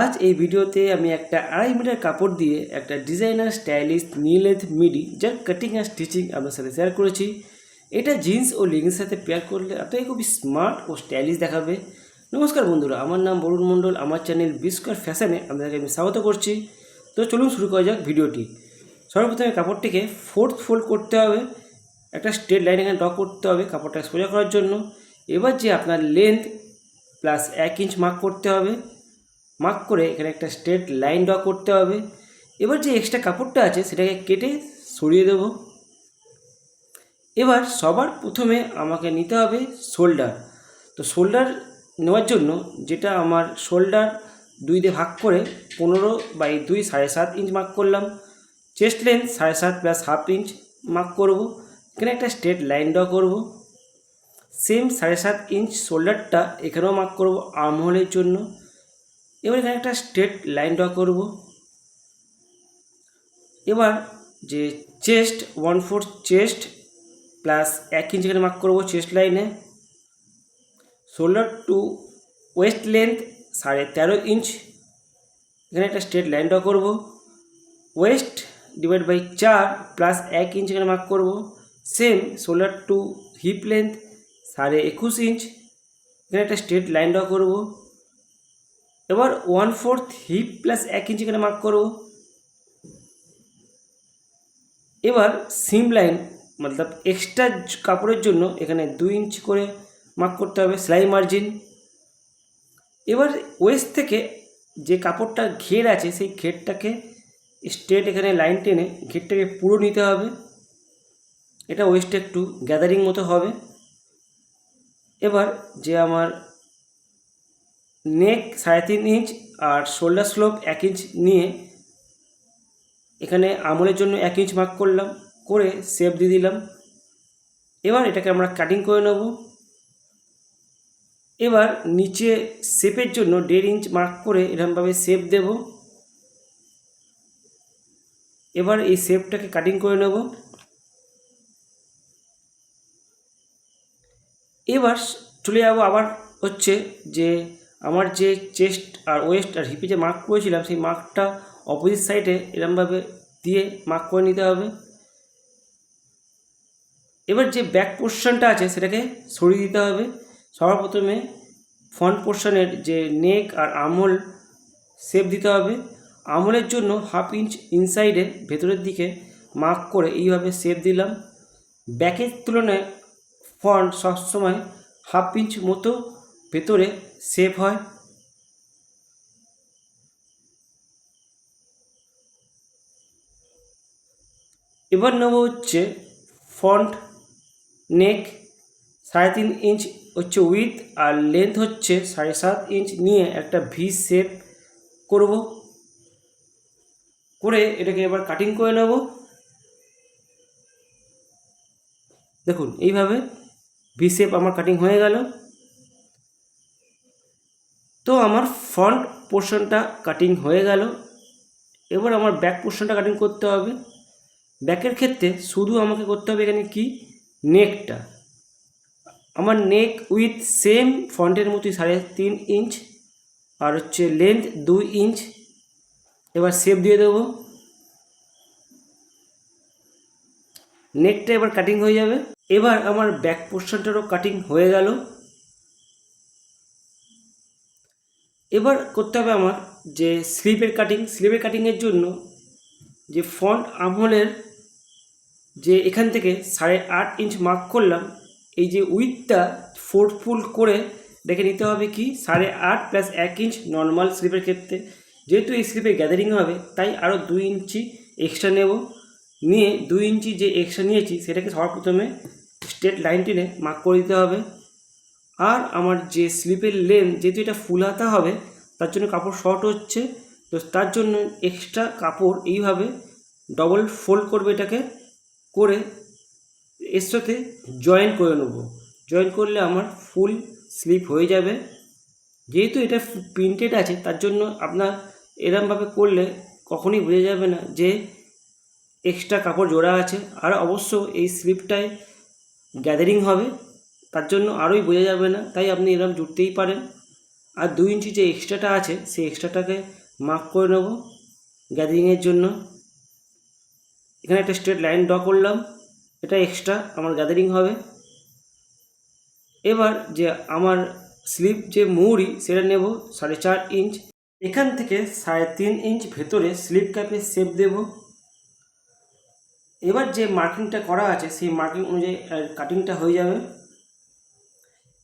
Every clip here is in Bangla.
আজ এই ভিডিওতে আমি একটা 2.5 মিটার কাপড় দিয়ে একটা ডিজাইনার স্টাইলিশ নি লেন্থ মিডি যার কাটিং আর স্টিচিং আপনার সাথে শেয়ার করেছি। এটা জিন্স ও লেগিংসের সাথে পেয়ার করলে আপনাকে খুবই স্মার্ট ও স্টাইলিশ দেখাবে। নমস্কার বন্ধুরা, আমার নাম বরুণ মণ্ডল। আমার চ্যানেল বিস্কয়ার ফ্যাশনে আপনাদেরকে আমি স্বাগত করছি। তো চলুন শুরু করা যাক ভিডিওটি। সর্বপ্রথমে কাপড়টিকে ফোর্থ ফোল্ড করতে হবে, একটা স্ট্রেট লাইন এখানে ড্র করতে হবে কাপড়টা সোজা করার জন্য। এবার যে আপনার লেন্থ প্লাস 1 ইঞ্চ মার্ক করতে হবে, মার্ক করে এখানে একটা স্ট্রেট লাইন ড্র করতে হবে। এবার যে এক্সট্রা কাপড়টা আছে সেটাকে কেটে সরিয়ে দেব। এবার সবার প্রথমে আমাকে নিতে হবে শোল্ডার। তো শোল্ডার নেওয়ার জন্য যেটা আমার শোল্ডার 2 দিয়ে ভাগ করে 15/2 7.5 ইঞ্চ মার্ক করলাম। Chest length 7.5 plus half inch mark করব। এখানে একটা স্ট্রেট লাইন ড্র করব। সেম 7.5 ইঞ্চ শোল্ডারটা এখানেও মার্ক করব আর্মহোলের জন্য। এবার এখানে একটা স্ট্রেট লাইন ড্র করব। এবার যে চেস্ট 1/4 চেস্ট প্লাস 1 ইঞ্চ এখানে মার্ক করবো চেস্ট লাইনে। Shoulder to waist length 13.5 inch, এখানে একটা স্ট্রেট লাইন ড্র করব। Waist divide by 4 plus 1 inch এখানে মার্ক করব। Same shoulder to hip length 21.5 inch, এখানে একটা স্ট্রেট লাইন ড্র করব। এবার 1/4 হিপ প্লাস 1 ইঞ্চ এখানে মার্ক করব। এবার সিম লাইন মতলব এক্সট্রা কাপড়ের জন্য এখানে 2 ইঞ্চ করে মার্ক করতে হবে সেলাই মার্জিন। এবার ওয়েস্ট থেকে যে কাপড়টা ঘের আছে সেই ঘেরটাকে স্ট্রেট এখানে লাইন টেনে ঘেরটাকে পুরো নিতে হবে। এটা ওয়েস্টে একটু গ্যাদারিং মতো হবে। এবার যে আমার নেক 3.5 ইঞ্চ আর শোল্ডার স্লোপ 1 ইঞ্চ নিয়ে এখানে আঙুলের জন্য 1 ইঞ্চ মার্ক করলাম, করে শেপ দিয়ে দিলাম। এবার এটাকে আমরা কাটিং করে নেব। এবার নিচে শেপের জন্য 1.5 ইঞ্চ মার্ক করে এরকমভাবে শেপ দেব। এবার এই শেপটাকে কাটিং করে নেব। এবার চলে যাব আবার হচ্ছে যে আমার যে চেস্ট আর ওয়েস্ট আর হিপে যে মার্ক করেছিলাম সেই মার্কটা অপোজিট সাইডে এরকমভাবে দিয়ে মার্ক করে নিতে হবে। এবার যে ব্যাক পোর্শনটা আছে সেটাকে সরিয়ে দিতে হবে। সবার প্রথমে ফ্রন্ট পোর্শনের যে নেক আর আর্মহোল শেপ দিতে হবে। আর্মহোলের জন্য 1/2 ইঞ্চ ইনসাইডে ভেতরের দিকে মার্ক করে এইভাবে শেপ দিলাম। ব্যাকের তুলনায় ফ্রন্ট সবসময় 1/2 ইঞ্চ মতো ভেতরে শেপ হয়। এবার নেব হচ্ছে ফ্রন্ট নেক 3.5 ইঞ্চ হচ্ছে উইথ আর লেন্থ হচ্ছে 7.5 ইঞ্চ নিয়ে একটা ভি শেপ করব, করে এটাকে এবার কাটিং করে নেব। দেখুন এইভাবে ভি শেপ আমার কাটিং হয়ে গেল। তো আমার ফ্রন্ট পোর্শনটা কাটিং হয়ে গেল। এবার আমার ব্যাক পোর্শনটা কাটিং করতে হবে। ব্যাকের ক্ষেত্রে শুধু আমাকে করতে হবে এখানে কি নেকটা। আমার নেক উইথ সেম ফ্রন্টের মতোই 3.5 ইঞ্চ আর হচ্ছে লেন্থ 2 ইঞ্চ। এবার শেপ দিয়ে দেবো। নেকটা এবার কাটিং হয়ে যাবে। এবার আমার ব্যাক পোর্শনটারও কাটিং হয়ে গেল। এবার করতে হবে আমার যে স্লিপের কাটিং। স্লিপের কাটিংয়ের জন্য যে ফ্রন্ট আর্মহোলের যে এখান থেকে 8.5 ইঞ্চ মার্ক করলাম, এই যে উইথটা 4 ফুল করে দেখে নিতে হবে কি 8.5 প্লাস 1 ইঞ্চ নর্মাল স্লিপের ক্ষেত্রে। যেহেতু এই স্লিপে গ্যাদারিং হবে তাই আরও 2 ইঞ্চি এক্সট্রা নেব। নিয়ে 2 ইঞ্চি যে এক্সট্রা নিয়েছি সেটাকে সবার প্রথমে স্ট্রেট লাইন টেনে মার্ক করে দিতে হবে। আর আমার যে স্লিপের লেন্থ যেহেতু এটা ফুল হাতা হবে তার জন্য কাপড় শর্ট হচ্ছে, তো তার জন্য এক্সট্রা কাপড় এইভাবে ডবল ফোল্ড করবে, এটাকে করে এর সাথে জয়েন করে নেব। জয়েন করলে আমার ফুল স্লিপ হয়ে যাবে। যেহেতু এটা প্রিন্টেড আছে তার জন্য আপনার এরমভাবে করলে কখনোই বোঝা যাবে না যে এক্সট্রা কাপড় জোড়া আছে। আর অবশ্য এই স্লিপটায় গ্যাদারিং হবে তার জন্য আরোই বোঝা যাবে না, তাই আপনি এরকম জুড়তেই পারেন। আর 2 ইঞ্চি যে এক্সট্রাটা আছে সেই এক্সট্রাটাকে মার্ক করে নেব গ্যাদারিংয়ের জন্য। এখানে একটা স্ট্রেট লাইন ড্র করলাম, এটা এক্সট্রা আমার গ্যাদারিং হবে। এবার যে আমার স্লিপ যে মৌরি সেটা নেব 4.5 ইঞ্চ। এখান থেকে 3.5 ইঞ্চ ভেতরে স্লিপ ক্যাপে শেপ দেব। এবার যে মার্কিংটা করা আছে সেই মার্কিং অনুযায়ী কাটিংটা হয়ে যাবে।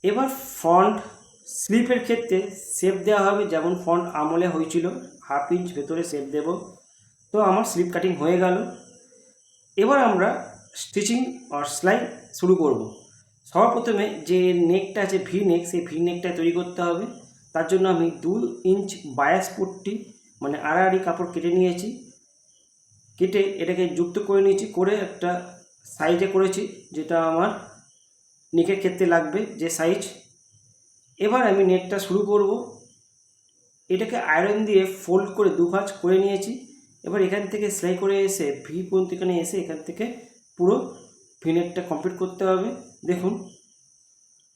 এবার ফ্রন্ট স্লিপের ক্ষেত্রে শেপ দেওয়া হবে যেমন ফ্রন্ট আমলে হয়েছিল, 1/2 ইঞ্চ ভেতরে শেপ দেব। তো আমার স্লিপ কাটিং হয়ে গেল। এবার আমরা স্টিচিং আর সেলাই শুরু করব। সর্বপ্রথমে যে নেকটা আছে ভি নেক, সেই ভি নেকটা তৈরি করতে হবে। তার জন্য আমি 2 ইঞ্চ বায়াস পট্টি মানে আড়াআড়ি কাপড় কেটে নিয়েছি। কেটে এটাকে যুক্ত করে নিয়েছি, করে একটা সাইজে করেছি যেটা আমার নেকের ক্ষেত্রে লাগবে যে সাইজ। এবার আমি নেকটা শুরু করব। এটাকে আয়রন দিয়ে ফোল্ড করে 2 ভাঁজ করে নিয়েছি। এবার এখান থেকে সেলাই করে এসে ভি পর্যন্ত এখানে এসে এখান থেকে পুরো ভি নেকটা কমপ্লিট করতে হবে। দেখুন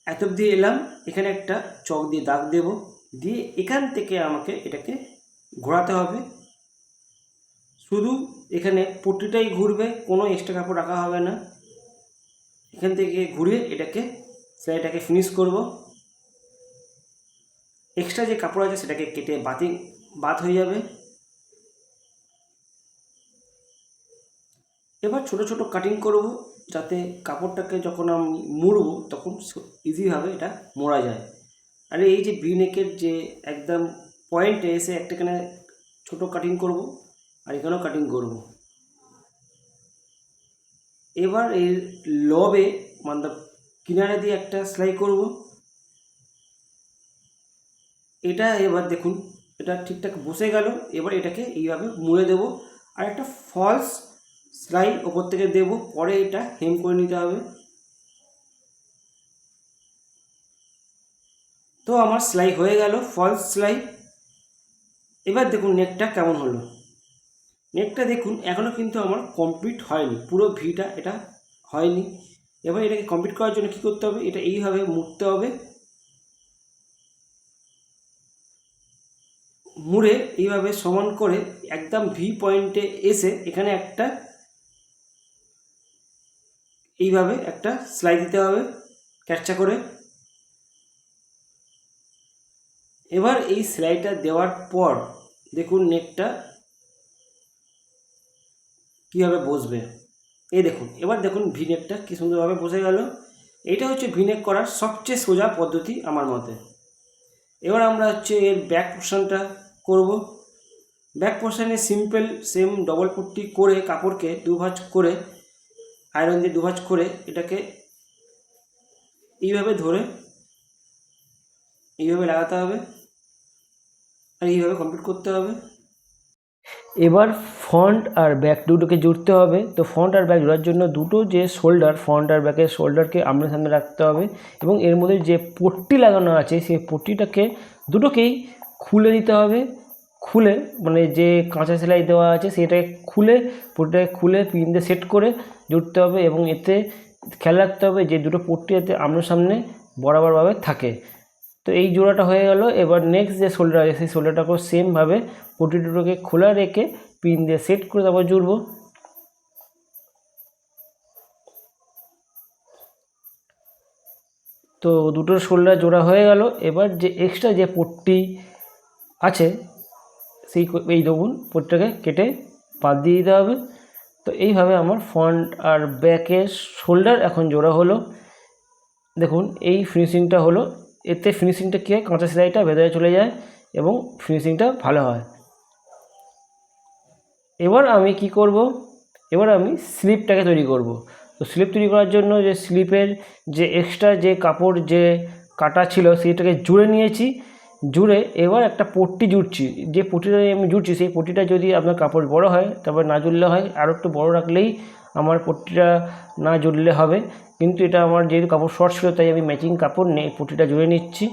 এত অবধি এলাম, এখানে একটা চক দিয়ে দাগ দেব, দিয়ে এখান থেকে আমাকে এটাকে ঘোরাতে হবে। শুধু এখানে পট্টিটাই ঘুরবে, কোনো এক্সট্রা কাপড় রাখা হবে না। এখান থেকে ঘুরিয়ে এটাকে সেলাইটাকে ফিনিশ করব। এক্সট্রা যে কাপড় আছে সেটাকে কেটে বাদ হয়ে যাবে। এবার ছোট ছোট কাটিং করব যাতে কাপড়টাকে যখন আমি মুড়ব তখন ইজিভাবে এটা মোড়া যায়। আর এই যে ভি নেকের যে একদম পয়েন্টে এসে একটা এখানে ছোটো কাটিং করব, আর এখানেও কাটিং করব। এবার এর লবে মানে কিনারে দিয়ে একটা সেলাই করব। এটা এবার দেখুন এটা ঠিকঠাক বসে গেল। এবার এটাকে এইভাবে মুড়ে দেব, আর একটা ফলস সেলাই ওপর থেকে দেব, পরে এটা হেম করে নিতে হবে। তো আমার সেলাই হয়ে গেল, ফলস সেলাই। এবার দেখুন নেকটা কেমন হলো। নেকটা দেখুন এখনও কিন্তু আমার কমপ্লিট হয়নি, পুরো ভিটা এটা হয়নি। এবার এটাকে কমপ্লিট করার জন্য কী করতে হবে, এটা এইভাবে মুড়তে হবে। মুড়ে এইভাবে সমান করে একদম ভি পয়েন্টে এসে এখানে একটা এইভাবে একটা সেলাই দিতে হবে ক্যাপচা করে। এবার এই সেলাইটা দেওয়ার পর দেখুন নেকটা কীভাবে বসবে। এই দেখুন এবার দেখুন ভি নেকটা কী সুন্দরভাবে বসে গেল। এটা হচ্ছে ভি নেক করার সবচেয়ে সোজা পদ্ধতি আমার মতে। এবার আমরা হচ্ছে এর ব্যাক পোর্শনটা করব। ব্যাক পোর্শনে সিম্পল সেম ডবল পট্টি করে কাপড়কে 2 ভাঁজ করে আয়রন দিয়ে 2 ভাঁজ করে এটাকে এইভাবে ধরে এইভাবে লাগাতে হবে, আর এইভাবে কমপ্লিট করতে হবে। এবার ফ্রন্ট আর ব্যাক দুটোকে জুড়তে হবে। তো ফ্রন্ট আর ব্যাক জোড়ার জন্য দুটো যে শোল্ডার, ফ্রন্ট আর ব্যাকের শোল্ডারকে আমনে সামনে রাখতে হবে, এবং এর মধ্যে যে পট্টি লাগানো আছে সেই পট্টিটাকে দুটোকেই খুলে দিতে হবে। খুলে মানে যে কাঁচা সেলাই দেওয়া আছে সেটাকে খুলে পট্টিটাকে খুলে পিন দিয়ে সেট করে জুড়তে হবে, এবং এতে খেয়াল রাখতে হবে যে দুটো পট্টি যাতে আমনে সামনে বরাবরভাবে থাকে। তো এই জোড়াটা হয়ে গেল। এবার নেক্সট যে শোল্ডার আছে সেই শোল্ডারটাকেও সেমভাবে পট্টি দুটোকে খোলা রেখে পিন দিয়ে সেট করে তারপর জুড়ব। তো দুটোর শোল্ডার জোড়া হয়ে গেল। এবার যে এক্সট্রা যে পট্টি আছে সেই এই দেখুন পট্টিটাকে কেটে বাদ দিয়ে দিতে হবে। তো এইভাবে আমার ফ্রন্ট আর ব্যাকের শোল্ডার এখন জোড়া হলো। দেখুন এই ফিনিশিংটা হলো। এতে ফিনিশিংটা কী হয়, কাঁচা সেলাইটা ভেতরে চলে যায় এবং ফিনিশিংটা ভালো হয়। এবার আমি কি করব, এবার আমি স্লিপটাকে তৈরি করব। তো স্লিপ তৈরি করার জন্য যে স্লিপের যে এক্সট্রা যে কাপড় যে কাটা ছিল সেটাকে জুড়ে নিয়েছি। জুড়ে এবার একটা পট্টি জুড়ছি। যে পট্টিটা আমি জুড়ছি সেই পট্টিটা যদি আপনার কাপড় বড় হয় তারপর না জুড়লে হয়, আরও একটু বড় রাখলেই আমার পট্টিটা না জুড়লে হবে। কিন্তু এটা আমার যেহেতু কাপড় শর্ট ছিল তাই আমি ম্যাচিং কাপড় নিয়ে পট্টিটা জুড়ে নিচ্ছি।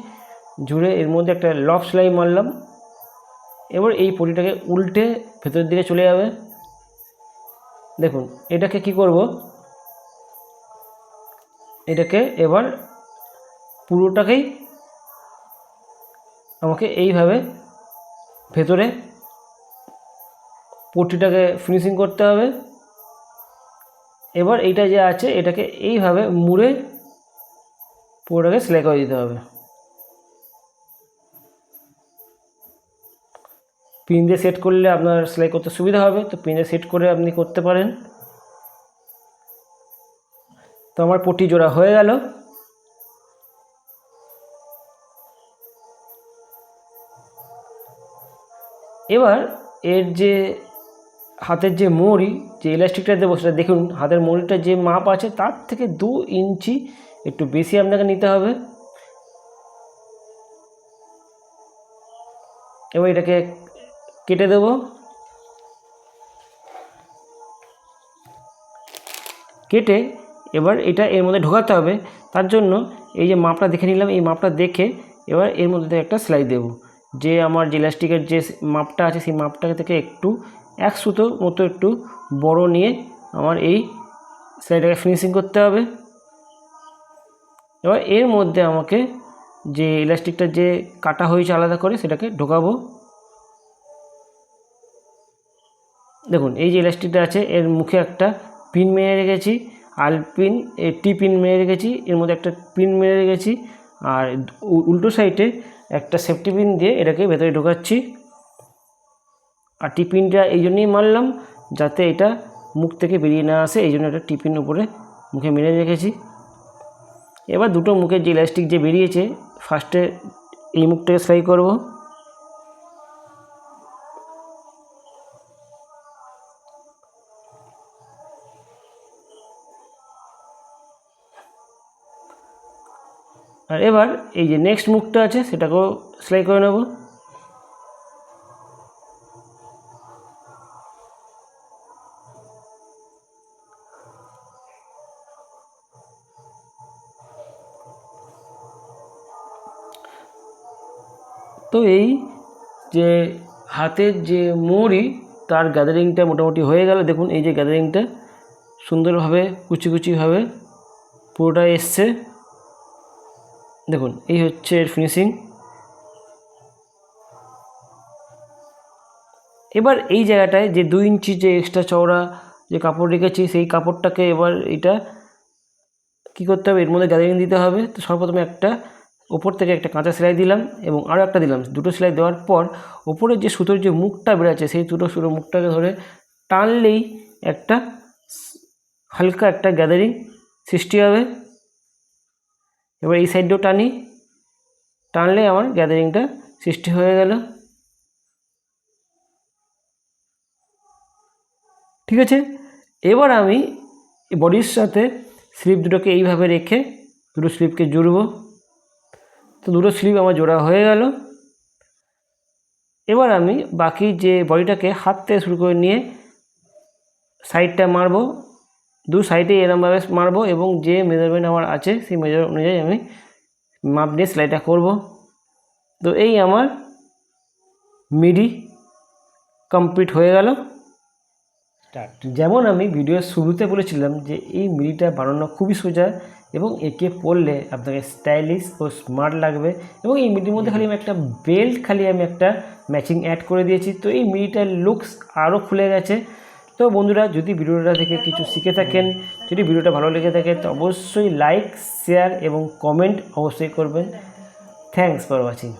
জুড়ে এর মধ্যে একটা লফ সেলাই মারলাম। এবার এই পট্টিটাকে উল্টে ভেতরের দিকে চলে যাবে। দেখুন এটাকে কি করব, এটাকে এবার পুরোটাকেই আমাকে এইভাবে ভেতরে পট্টিটাকে ফিনিশিং করতে হবে। এবার এইটা যে আছে এটাকে এইভাবে মুড়ে পুরোটাকে সেলাই করে দিতে হবে। পিন দিয়ে সেট করলে আপনার সেলাই করতে সুবিধা হবে, তো পিন দিয়ে সেট করে আপনি করতে পারেন। তো আমার পট্টি জোড়া হয়ে গেল। এবার এর যে হাতের যে মড়ি, যে ইলাস্টিকটা দেবো সেটা দেখুন, হাতের মড়িটা যে মাপ আছে তার থেকে 2 ইঞ্চি একটু বেশি আপনাকে নিতে হবে। এবার এটাকে কেটে দেব। কেটে এবার এটা এর মধ্যে ঢোকাতে হবে। তার জন্য এই যে মাপটা দেখে নিলাম, এই মাপটা দেখে এবার এর মধ্যে একটা সেলাই দেব। যে আমার যে ইলাস্টিকের যে মাপটা আছে সেই মাপটা থেকে একটু 1 সুতো মতো একটু বড় নিয়ে আমার এই সেলাইটাকে ফিনিশিং করতে হবে। এবার এর মধ্যে আমাকে যে ইলাস্টিকটা যে কাটা হয়েছে আলাদা করে সেটাকে ঢোকাবো। দেখুন এই যে ইলাস্টিকটা আছে এর মুখে একটা পিন মেরে রেখেছি, আল পিন, টি পিন মেরে রেখেছি, এর মধ্যে একটা পিন মেরে রেখেছি, আর উল্টো সাইডে একটা সেফটি পিন দিয়ে এটাকে ভেতরে ঢোকাচ্ছি। আর টি পিনটা এই জন্যই মারলাম যাতে এটা মুখ থেকে বেরিয়ে না আসে, এই জন্য একটা টি পিন উপরে মুখে মেরে রেখেছি। এবার দুটো মুখের যে ইলাস্টিক যে বেরিয়েছে ফার্স্টে এই মুখটাকে সেলাই করব। আর এবার এই যে নেক্সট মুখটা আছে সেটাকেও সেলাই করে নেব। তো এই যে হাতের যে মড়ি তার গ্যাদারিংটা মোটামুটি হয়ে গেল। দেখুন এই যে গ্যাদারিংটা সুন্দরভাবে কুচি কুচিভাবে পুরোটা এসছে। দেখুন এই হচ্ছে এর ফিনিশিং। এবার এই জায়গাটায় যে 2 ইঞ্চি যে এক্সট্রা চওড়া যে কাপড় রেখেছি সেই কাপড়টাকে এবার এটা কি করতে হবে, এর মধ্যে গ্যাদারিং দিতে হবে। তো সর্বপ্রথমে একটা ওপর থেকে একটা কাঁচা সেলাই দিলাম এবং আরও একটা দিলাম। দুটো সেলাই দেওয়ার পর ওপরের যে সুতোর যে মুখটা বেরোচ্ছে সেই সুতোর মুখটাকে ধরে টানলেই একটা হালকা একটা গ্যাদারিং সৃষ্টি হবে। এবার এই সাইডটাও টানলে আমার গ্যাদারিংটা সৃষ্টি হয়ে গেল। ঠিক আছে, এবার আমি বডির সাথে স্লিপ দুটোকে এইভাবে রেখে দুটো স্লিপকে জুড়ব। তো দুটো স্লিপ আমার জোড়া হয়ে গেল। এবার আমি বাকি যে বডিটাকে হাত থেকে শুরু করে নিয়ে সাইডটা মারবো, দু সাইডে এরমভাবে মারবো এবং যে মেজারমেন্ট আমার আছে সেই মেজারমেন্ট অনুযায়ী আমি মাপ দিয়ে সেলাইটা করব। তো এই আমার মিডি কমপ্লিট হয়ে গেল। যেমন আমি ভিডিওর শুরুতে বলেছিলাম যে এই মিডিটা বানানো খুবই সোজা এবং একে পরলে আপনাকে স্টাইলিশ ও স্মার্ট লাগবে। এবং এই মিডির মধ্যে খালি আমি একটা বেল্ট একটা ম্যাচিং অ্যাড করে দিয়েছি। তো এই মিডিটার লুকস আরও খুলে গেছে। তো বন্ধুরা যদি ভিডিওটা থেকে কিছু শিখে থাকেন, যদি ভিডিওটা ভালো লেগে থাকে তো অবশ্যই লাইক, শেয়ার এবং কমেন্ট অবশ্যই করবেন। Thanks for watching.